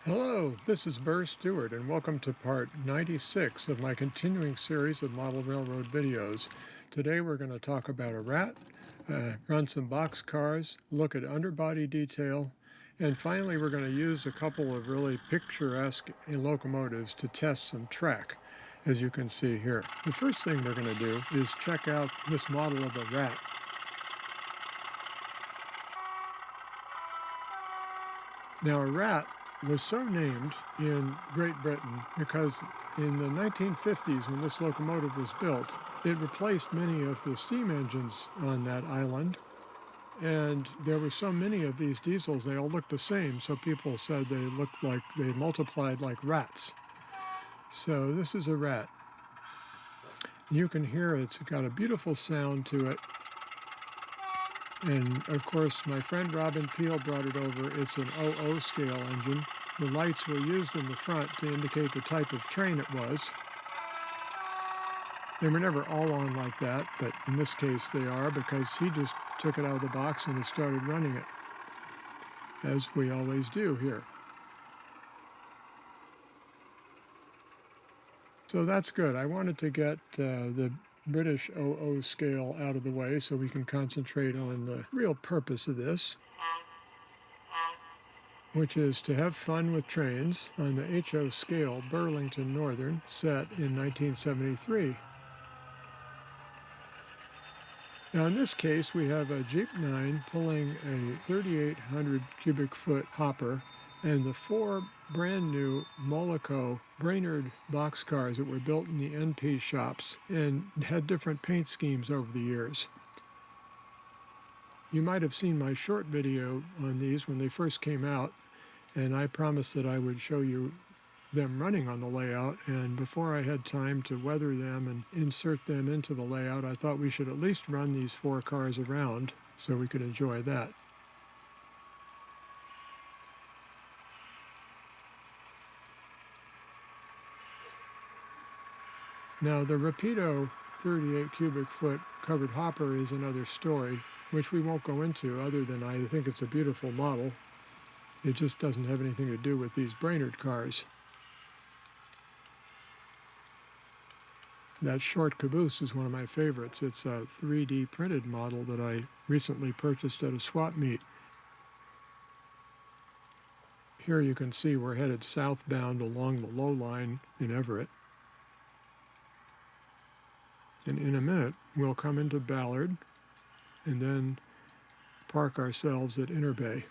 Hello, this is Burr Stewart, and welcome to part 96 of my continuing series of model railroad videos. Today we're going to talk about a rat, run some box cars, look at underbody detail, and finally we're going to use a couple of really picturesque locomotives to test some track, as you can see here. The first thing we're going to do is check out this model of a rat. Now, a rat was so named in Great Britain because in the 1950s, when this locomotive was built, it replaced many of the steam engines on that island. And there were so many of these diesels, they all looked the same, so people said they looked like they multiplied like rats. So this is a rat. And you can hear it's got a beautiful sound to it. And of course, my friend Robin Peel brought it over. It's an 00 scale engine. The lights were used in the front to indicate the type of train it was. They were never all on like that, but in this case they are because he just took it out of the box and has started running it, as we always do here. So that's good. I wanted to get the British 00 scale out of the way so we can concentrate on the real purpose of this, which is to have fun with trains on the HO scale Burlington Northern set in 1973. Now in this case we have a Jeep 9 pulling a 3,800 cubic foot hopper and the four brand new Moloco Brainerd boxcars that were built in the NP shops and had different paint schemes over the years. You might have seen my short video on these when they first came out, and I promised that I would show you them running on the layout, and before I had time to weather them and insert them into the layout, I thought we should at least run these four cars around so we could enjoy that. Now the Rapido 38 cubic foot covered hopper is another story, which we won't go into other than I think it's a beautiful model. It just doesn't have anything to do with these Brainerd cars. That short caboose is one of my favorites. It's a 3D printed model that I recently purchased at a swap meet. Here you can see we're headed southbound along the low line in Everett. And in a minute, we'll come into Ballard and then park ourselves at Interbay.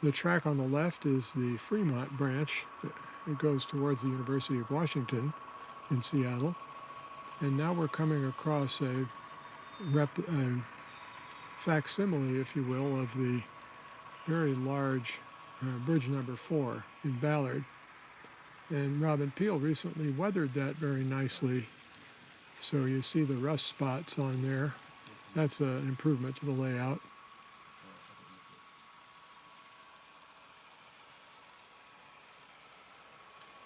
The track on the left is the Fremont branch. It goes towards the University of Washington in Seattle. And now we're coming across a facsimile, if you will, of the very large bridge number 4 in Ballard. And Robin Peel recently weathered that very nicely. So you see the rust spots on there. That's an improvement to the layout.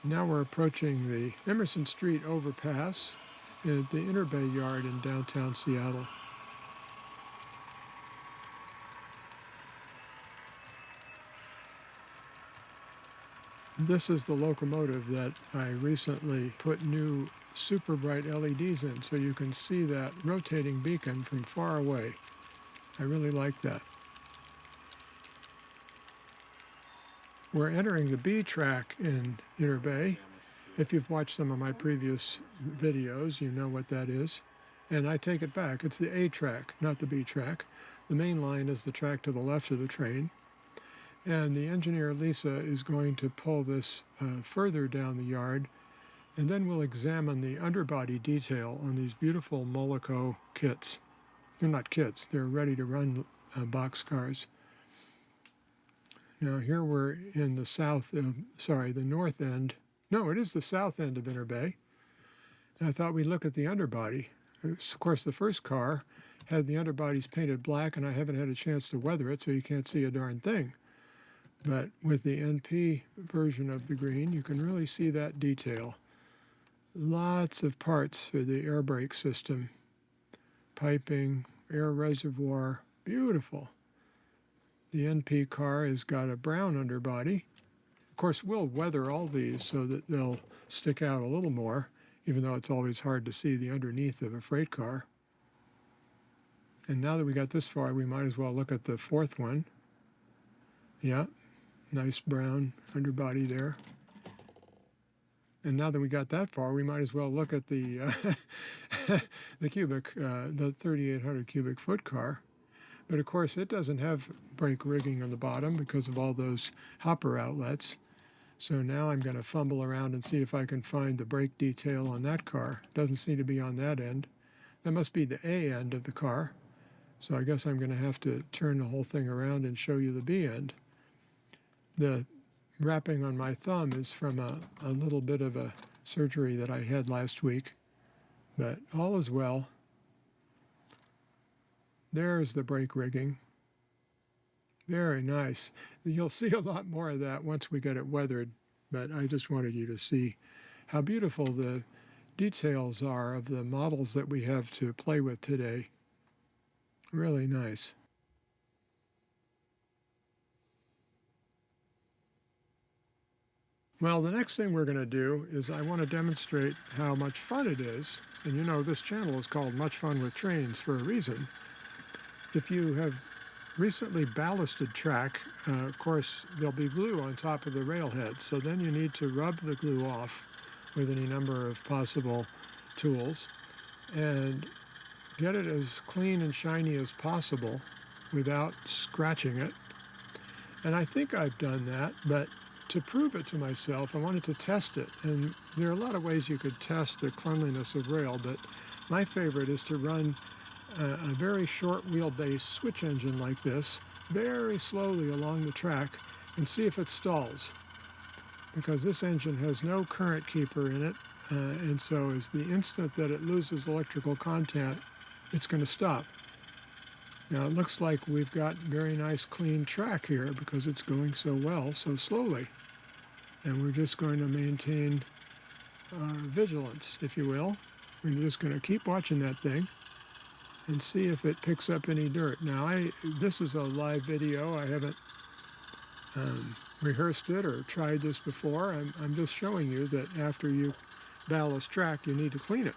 Now we're approaching the Emerson Street overpass at the Interbay yard in downtown Seattle. This is the locomotive that I recently put new super bright LEDs in so you can see that rotating beacon from far away. I really like that. We're entering the B track in Interbay. If you've watched some of my previous videos, you know what that is. And I take it back. It's the A track, not the B track. The main line is the track to the left of the train. And the engineer, Lisa, is going to pull this further down the yard, and then we'll examine the underbody detail on these beautiful Moloco kits. They're not kits, they're ready-to-run boxcars. Now here we're in the north end. No, it is the south end of Interbay. And I thought we'd look at the underbody. Of course, the first car had the underbodies painted black, and I haven't had a chance to weather it, so you can't see a darn thing. But with the NP version of the green, you can really see that detail. Lots of parts for the air brake system. Piping, air reservoir, beautiful. The NP car has got a brown underbody. Of course, we'll weather all these so that they'll stick out a little more, even though it's always hard to see the underneath of a freight car. And now that we got this far, we might as well look at the fourth one. Yeah, nice brown underbody there. And now that we got that far, we might as well look at the the 3,800 cubic foot car. But of course, it doesn't have brake rigging on the bottom because of all those hopper outlets. So now I'm going to fumble around and see if I can find the brake detail on that car. Doesn't seem to be on that end. That must be the A end of the car. So I guess I'm going to have to turn the whole thing around and show you the B end. The wrapping on my thumb is from a little bit of a surgery that I had last week, but all is well. There's the brake rigging. Very nice. You'll see a lot more of that once we get it weathered, but I just wanted you to see how beautiful the details are of the models that we have to play with today. Really nice. Well, the next thing we're going to do is I want to demonstrate how much fun it is. And you know, this channel is called Much Fun with Trains for a reason. If you have recently ballasted track, of course, there'll be glue on top of the railheads. So then you need to rub the glue off with any number of possible tools and get it as clean and shiny as possible without scratching it. And I think I've done that, but to prove it to myself, I wanted to test it. And there are a lot of ways you could test the cleanliness of rail, but my favorite is to run a very short wheelbase switch engine like this very slowly along the track and see if it stalls. Because this engine has no current keeper in it, and so as the instant that it loses electrical contact, it's going to stop. Now it looks like we've got very nice clean track here because it's going so well, so slowly. And we're just going to maintain our vigilance, if you will. We're just going to keep watching that thing and see if it picks up any dirt. Now, this is a live video. I haven't rehearsed it or tried this before. I'm just showing you that after you ballast track, you need to clean it.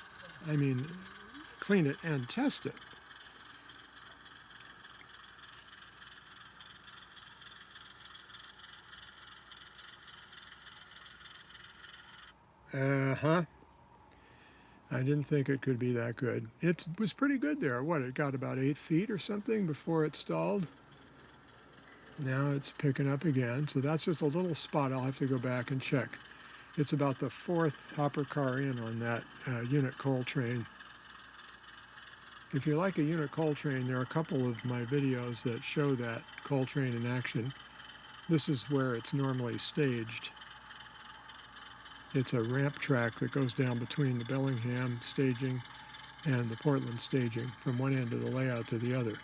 I mean, clean it and test it. I didn't think it could be that good. It was pretty good there. What, it got about 8 feet or something before it stalled? Now it's picking up again. So that's just a little spot I'll have to go back and check. It's about the 4th hopper car in on that unit coal train. If you like a unit coal train, there are a couple of my videos that show that coal train in action. This is where it's normally staged. It's a ramp track that goes down between the Bellingham staging and the Portland staging from one end of the layout to the other.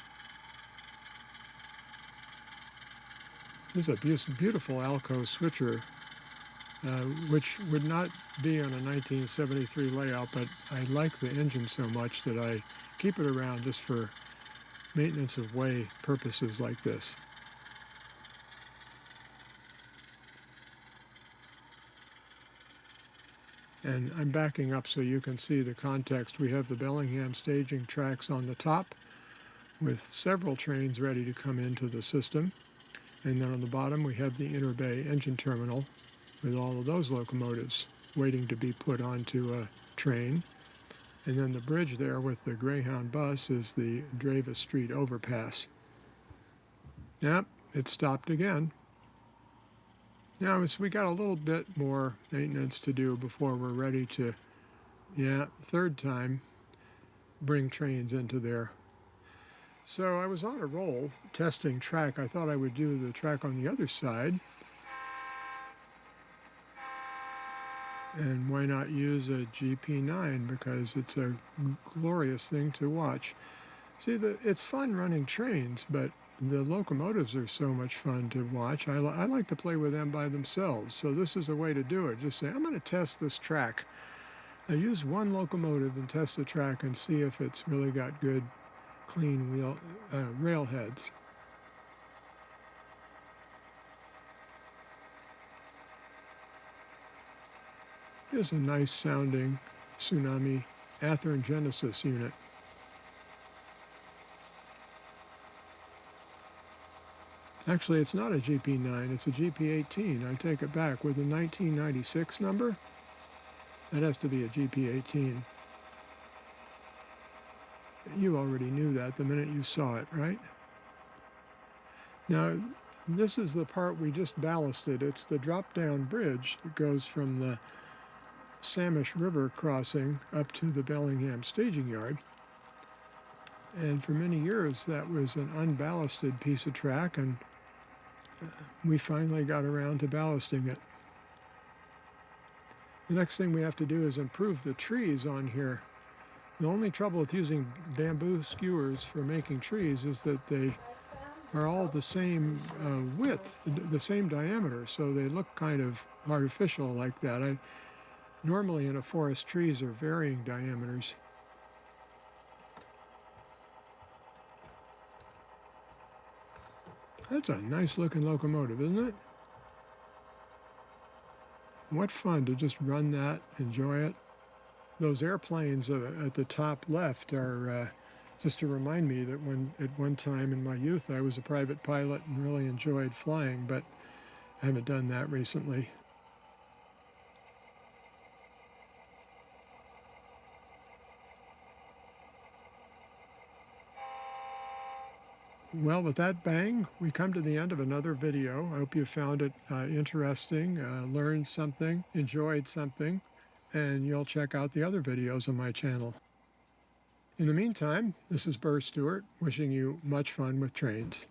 This is a beautiful Alco switcher, which would not be on a 1973 layout, but I like the engine so much that I keep it around just for maintenance of way purposes like this. And I'm backing up so you can see the context. We have the Bellingham staging tracks on the top with several trains ready to come into the system. And then on the bottom we have the Interbay engine terminal with all of those locomotives waiting to be put onto a train. And then the bridge there with the Greyhound bus is the Dravis Street overpass. Yep, it stopped again. Now, we got a little bit more maintenance to do before we're ready to, third time, bring trains into there. So I was on a roll testing track. I thought I would do the track on the other side. And why not use a GP9, because it's a glorious thing to watch. See, it's fun running trains, but the locomotives are so much fun to watch. I like to play with them by themselves. So this is a way to do it. Just say, I'm going to test this track. I use one locomotive and test the track and see if it's really got good, clean railheads. is a nice sounding tsunami atherogenesis unit. Actually, it's not a GP9, it's a GP18. I take it back. With the 1996 number, that has to be a GP18. You already knew that the minute you saw it, right? Now, this is the part we just ballasted. It's the drop-down bridge that goes from the Samish River crossing up to the Bellingham staging yard. And for many years, that was an unballasted piece of track, and we finally got around to ballasting it. The next thing we have to do is improve the trees on here. The only trouble with using bamboo skewers for making trees is that they are all the same width, the same diameter, so they look kind of artificial like that. Normally in a forest, trees are varying diameters. That's a nice looking locomotive, isn't it? What fun to just run that, enjoy it. Those airplanes at the top left are just to remind me that at one time in my youth I was a private pilot and really enjoyed flying, but I haven't done that recently. Well, with that bang, we come to the end of another video. I hope you found it interesting, learned something, enjoyed something, and you'll check out the other videos on my channel. In the meantime, this is Burr Stewart, wishing you much fun with trains.